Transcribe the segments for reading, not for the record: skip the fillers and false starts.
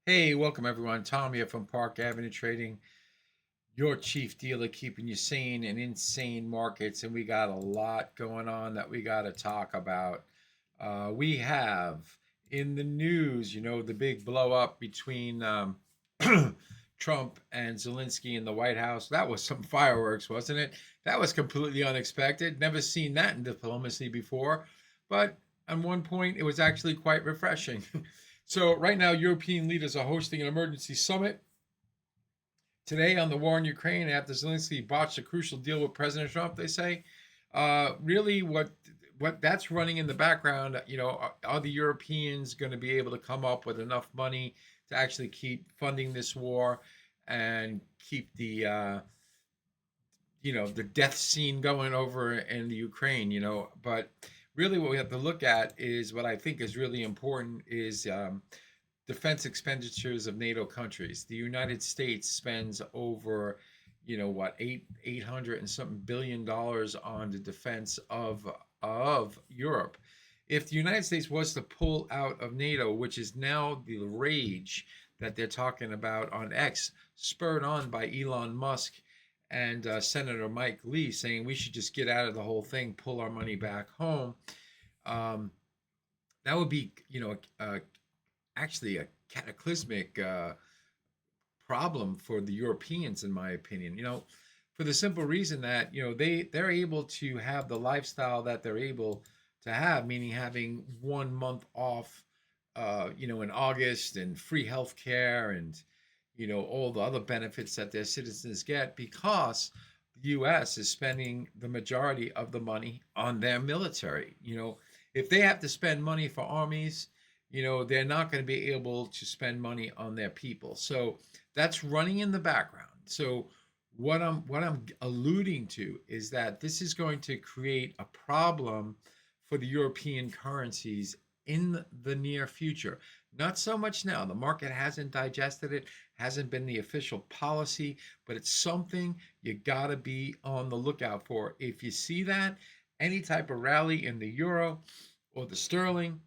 Hey, welcome everyone. Tom here from Park Avenue Trading, your chief dealer, keeping you sane in insane markets. And we got a lot going on that we got to talk about. We have in the news, the big blow up between Trump and Zelensky in the White House. That was some fireworks, wasn't it? That was completely unexpected. Never seen that in diplomacy before. But on one point, it was actually quite refreshing. So, right now, European leaders are hosting an emergency summit today on the war in Ukraine after Zelensky botched a crucial deal with President Trump. They say, really, what that's running in the background. Are the Europeans going to be able to come up with enough money to actually keep funding this war and keep the death scene going over in the Ukraine? But really, what we have to look at is what I think is really important is defense expenditures of NATO countries. The United States spends over, $800 and something billion on the defense of Europe. If the United States was to pull out of NATO, which is now the rage that they're talking about on X, spurred on by Elon Musk and Senator Mike Lee saying we should just get out of the whole thing, pull our money back home. Um, that would be, actually a cataclysmic problem for the Europeans, in my opinion. For the simple reason that they're able to have the lifestyle that they're able to have, meaning having 1 month off, in August, and free health care, and all the other benefits that their citizens get because the U.S. is spending the majority of the money on their military. If they have to spend money for armies, they're not going to be able to spend money on their people. So that's running in the background. So what I'm alluding to is that this is going to create a problem for the European currencies in the near future. Not so much now. The market hasn't digested it, hasn't been the official policy, but it's something you got to be on the lookout for. If you see that, any type of rally in the euro or the sterling,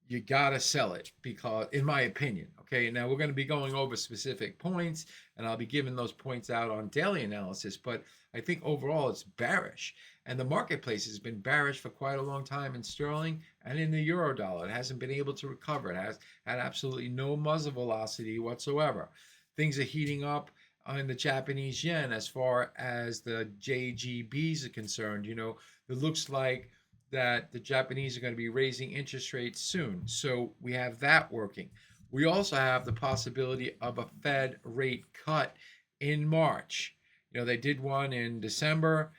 you got to sell it because, in my opinion, okay, now we're going to be going over specific points and I'll be giving those points out on daily analysis, but I think overall it's bearish. And the marketplace has been bearish for quite a long time in sterling and in the euro dollar. It hasn't been able to recover. It has had absolutely no muzzle velocity whatsoever. Things are heating up in the Japanese yen as far as the JGBs are concerned. It looks like that the Japanese are going to be raising interest rates soon. So we have that working. We also have the possibility of a Fed rate cut in March. They did one in December,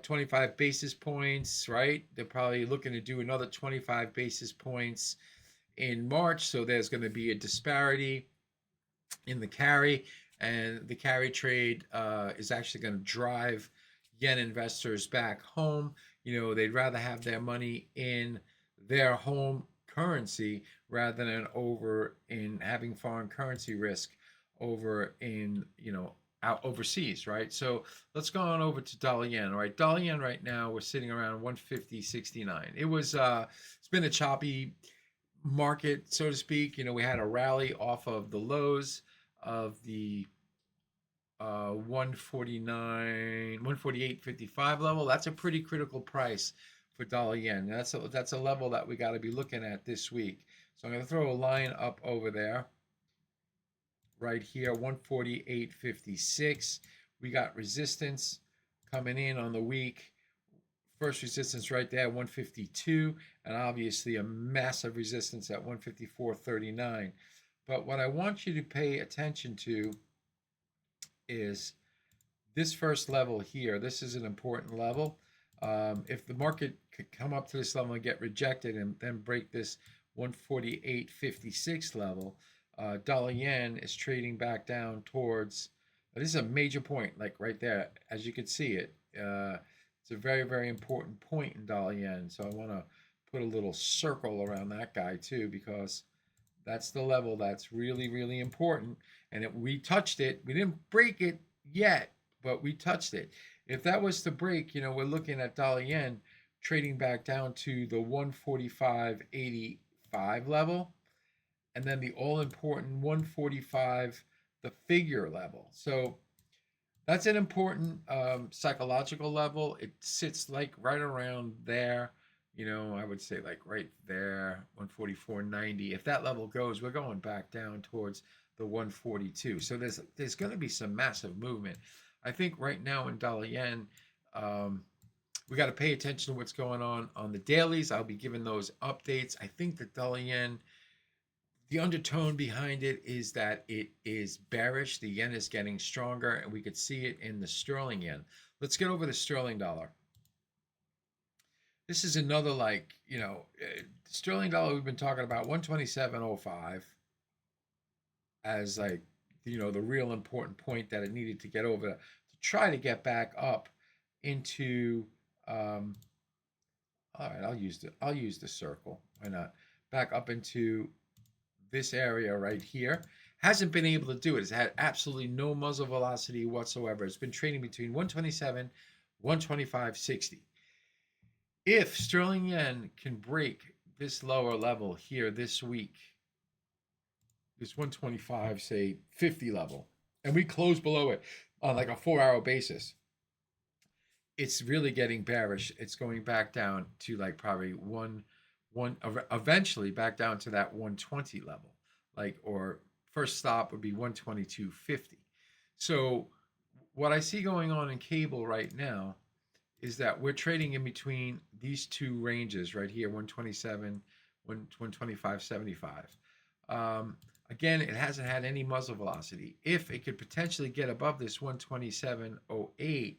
25 basis points, right? They're probably looking to do another 25 basis points in March. So there's going to be a disparity in the carry, and the carry trade is actually going to drive yen investors back home. They'd rather have their money in their home currency rather than over in having foreign currency risk over in, out overseas, right? So let's go on over to dollar yen. All right, dollar yen right now we're sitting around 150.69. It's been a choppy market, so to speak. We had a rally off of the lows of the 149, 148.55 level. That's a pretty critical price for dollar yen. That's a level that we got to be looking at this week. So I'm going to throw a line up over there, right here, 148.56. We got resistance coming in on the week. First resistance right there, 152, and obviously a massive resistance at 154.39. But what I want you to pay attention to is this first level here. This is an important level. If the market could come up to this level and get rejected and then break this 148.56 level, dollar yen is trading back down towards. This is a major point, like right there, as you can see it. It's a very, very important point in dollar yen. So I want to put a little circle around that guy too, because that's the level that's really, really important. And we touched it. We didn't break it yet, but we touched it. If that was to break, we're looking at dollar yen trading back down to the 145.85 level. and then the all important 145, the figure level. So that's an important psychological level. It sits like right around there. I would say like right there, 144.90. If that level goes, we're going back down towards the 142. So there's going to be some massive movement. I think right now in dollar yen, um, we got to pay attention to what's going on the dailies. I'll be giving those updates. I think the dollar yen, the undertone behind it is that it is bearish. The yen is getting stronger, and we could see it in the sterling yen. Let's get over the sterling dollar. This is another sterling dollar we've been talking about 127.05 as the real important point that it needed to get over to try to get back up into all right, I'll use the circle. Why not? Back up into this area right here. Hasn't been able to do it. It's had absolutely no muzzle velocity whatsoever. It's been trading between 127, 125.60. If sterling yen can break this lower level here this week, this 125, say 50 level, and we close below it on like a 4-hour basis, it's really getting bearish. It's going back down to like probably eventually back down to that 120 level, or first stop would be 122.50. So what I see going on in cable right now is that we're trading in between these two ranges right here, 127, 125.75. Again, it hasn't had any muzzle velocity. If it could potentially get above this 127.08,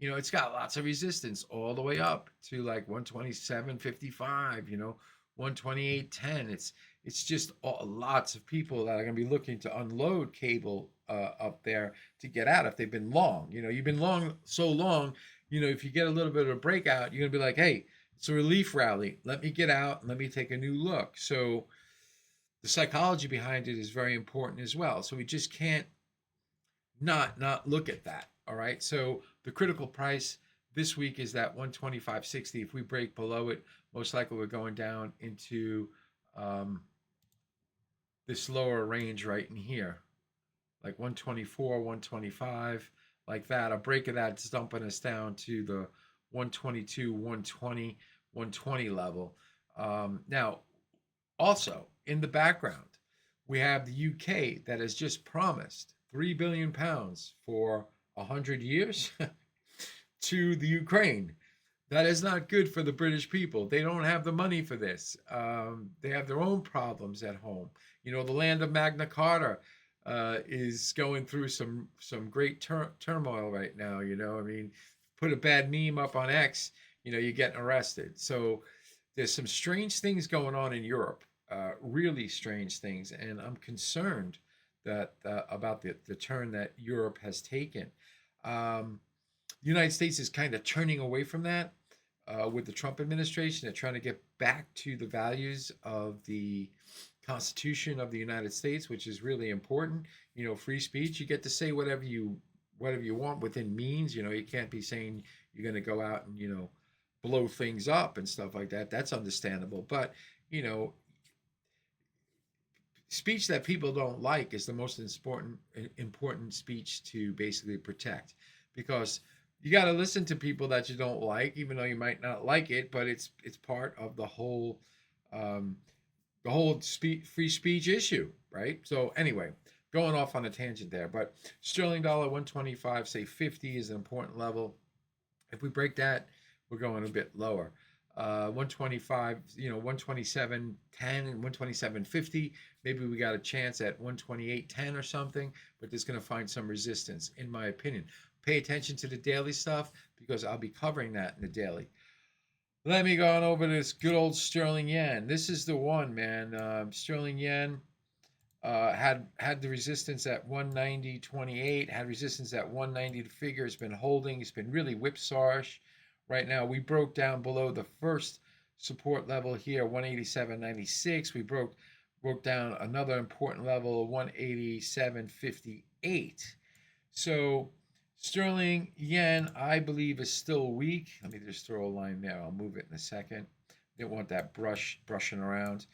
it's got lots of resistance all the way up to like 127.55, 128.10. It's just lots of people that are going to be looking to unload cable up there to get out if they've been long. You've been long so long, if you get a little bit of a breakout, you're going to be like, hey, it's a relief rally. Let me get out and let me take a new look. So the psychology behind it is very important as well. So we just can't not look at that. All right. So the critical price this week is that 125.60. If we break below it, most likely we're going down into this lower range right in here, like 124, 125, like that. A break of that's dumping us down to the 122, 120, 120 level. Now, also in the background, we have the UK that has just promised £3 billion for 100 years to the Ukraine. That is not good for the British people. They don't have the money for this. They have their own problems at home. The land of Magna Carta is going through some great turmoil right now. Put a bad meme up on X, you're getting arrested. So there's some strange things going on in Europe, really strange things, and I'm concerned that about the turn that Europe has taken. The United States is kind of turning away from that with the Trump administration. They're trying to get back to the values of the Constitution of the United States, which is really important. Free speech. You get to say whatever you want within means. You can't be saying you're going to go out and blow things up and stuff like that. That's understandable, but speech that people don't like is the most important speech to basically protect, because you got to listen to people that you don't like, even though you might not like it, but it's part of the whole free speech issue, right? So anyway, going off on a tangent there, but sterling dollar 125, say 50 is an important level. If we break that, we're going a bit lower. 125, 127.10 and 127.50. Maybe we got a chance at 128.10 or something, but it's going to find some resistance, in my opinion. Pay attention to the daily stuff because I'll be covering that in the daily. Let me go on over to this good old sterling yen. This is the one, man. Sterling yen had the resistance at 190.28, had resistance at 190. The figure has been holding. It's been really whipsawish. Right now, we broke down below the first support level here, 187.96. We broke down another important level, 187.58. So sterling yen, I believe, is still weak. Let me just throw a line there. I'll move it in a second. Didn't want that brushing around.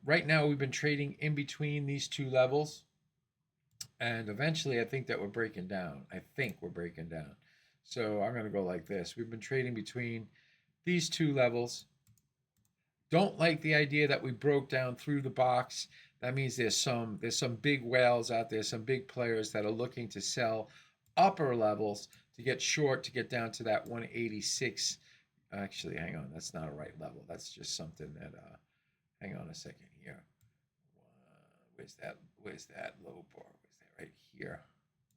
Right now, we've been trading in between these two levels, and eventually, I think that we're breaking down. I think we're breaking down. So I'm going to go like this. We've been trading between these two levels. Don't like the idea that we broke down through the box. That means there's some big whales out there, some big players that are looking to sell upper levels to get short to get down to that 186. Actually, hang on, that's not a right level. That's just something that hang on a second here. Where's that low bar? Where's that right here?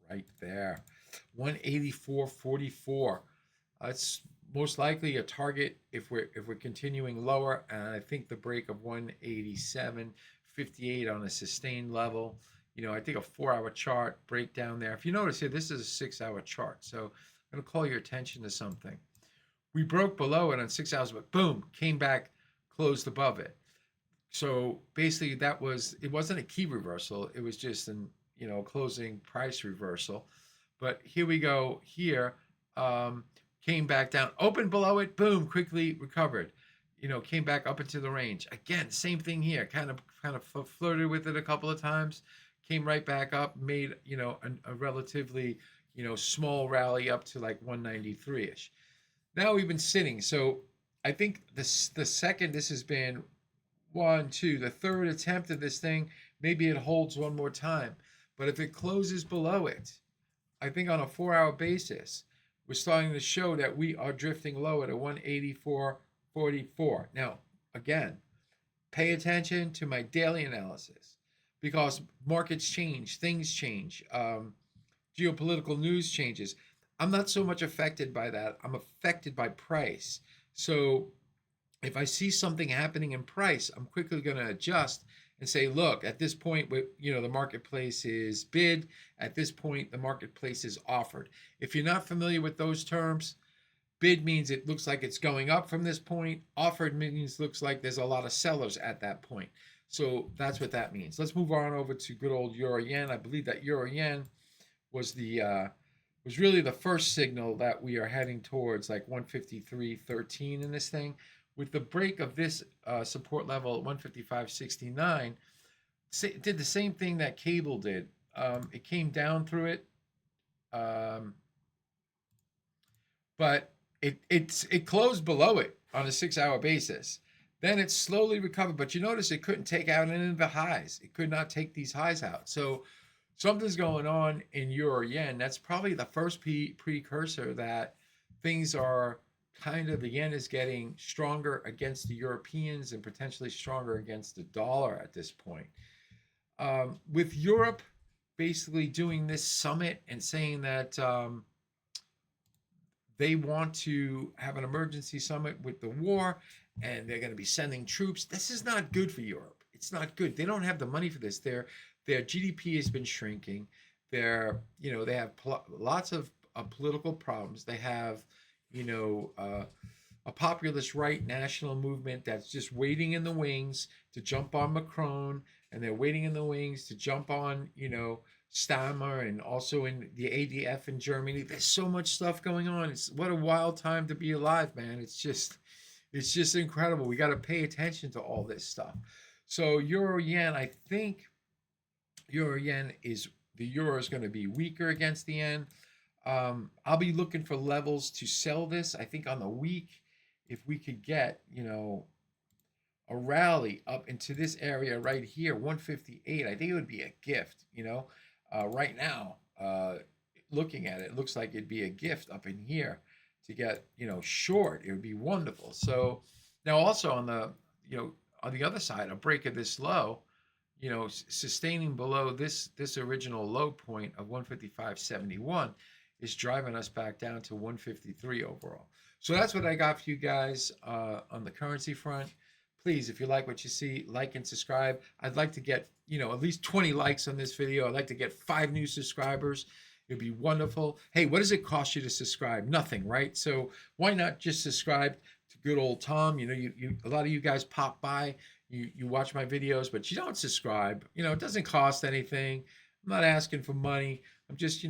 Right there. 184.44. That's most likely a target if we're continuing lower, and I think the break of 187.58 on a sustained level. I think a 4-hour chart breakdown there. If you notice here, this is a 6-hour chart, so I'm going to call your attention to something. We broke below it on 6 hours, but boom, came back, closed above it. So basically, it wasn't a key reversal. It was just an closing price reversal. But here we go. Here came back down, opened below it, boom, quickly recovered. Came back up into the range. Again, same thing here. Kind of flirted with it a couple of times. Came right back up. Made a relatively small rally up to like 193ish. Now we've been sitting. So I think the second this has been the third attempt of this thing, maybe it holds one more time. But if it closes below it, I think on a 4-hour basis, we're starting to show that we are drifting low at a 184.44. Now, again, pay attention to my daily analysis because markets change, things change, geopolitical news changes. I'm not so much affected by that. I'm affected by price. So if I see something happening in price, I'm quickly going to adjust and say, look, at this point, the marketplace is bid. At this point, the marketplace is offered. If you're not familiar with those terms, bid means it looks like it's going up from this point. Offered means looks like there's a lot of sellers at that point. So that's what that means. Let's move on over to good old euro yen. I believe that euro yen was really the first signal that we are heading towards like 153.13 in this thing. With the break of this support level at 155.69, did the same thing that cable did. It came down through it, but it closed below it on a 6-hour basis. Then it slowly recovered, but you notice it couldn't take out any of the highs. It could not take these highs out. So something's going on in euro yen. That's probably the first precursor that things are the yen is getting stronger against the Europeans and potentially stronger against the dollar at this point. With Europe basically doing this summit and saying that they want to have an emergency summit with the war and they're going to be sending troops. This is not good for Europe. It's not good. They don't have the money for this. Their GDP has been shrinking. They have lots of political problems. They have a populist right national movement that's just waiting in the wings to jump on Macron, and they're waiting in the wings to jump on, Stammer, and also in the ADF in Germany. There's so much stuff going on. What a wild time to be alive, man. It's just incredible. We got to pay attention to all this stuff. So euro yen, I think euro yen the euro is going to be weaker against the yen. I'll be looking for levels to sell this. I think on the week, if we could get, a rally up into this area right here, 158, I think it would be a gift, right now, looking at it, it looks like it'd be a gift up in here to get, short. It would be wonderful. So now also on the other side, a break of this low, sustaining below this original low point of 155.71 is driving us back down to 153 overall. So that's what I got for you guys on the currency front. Please, if you like what you see, like and subscribe. I'd like to get, at least 20 likes on this video. I'd like to get 5 new subscribers. It'd be wonderful. Hey, what does it cost you to subscribe? Nothing, right? So why not just subscribe to good old Tom? A lot of you guys pop by, you watch my videos, but you don't subscribe. It doesn't cost anything. I'm not asking for money. I'm just,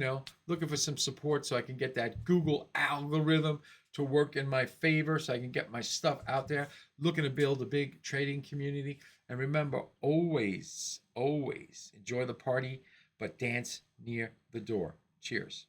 looking for some support so I can get that Google algorithm to work in my favor so I can get my stuff out there. Looking to build a big trading community. And remember, always, always enjoy the party, but dance near the door. Cheers.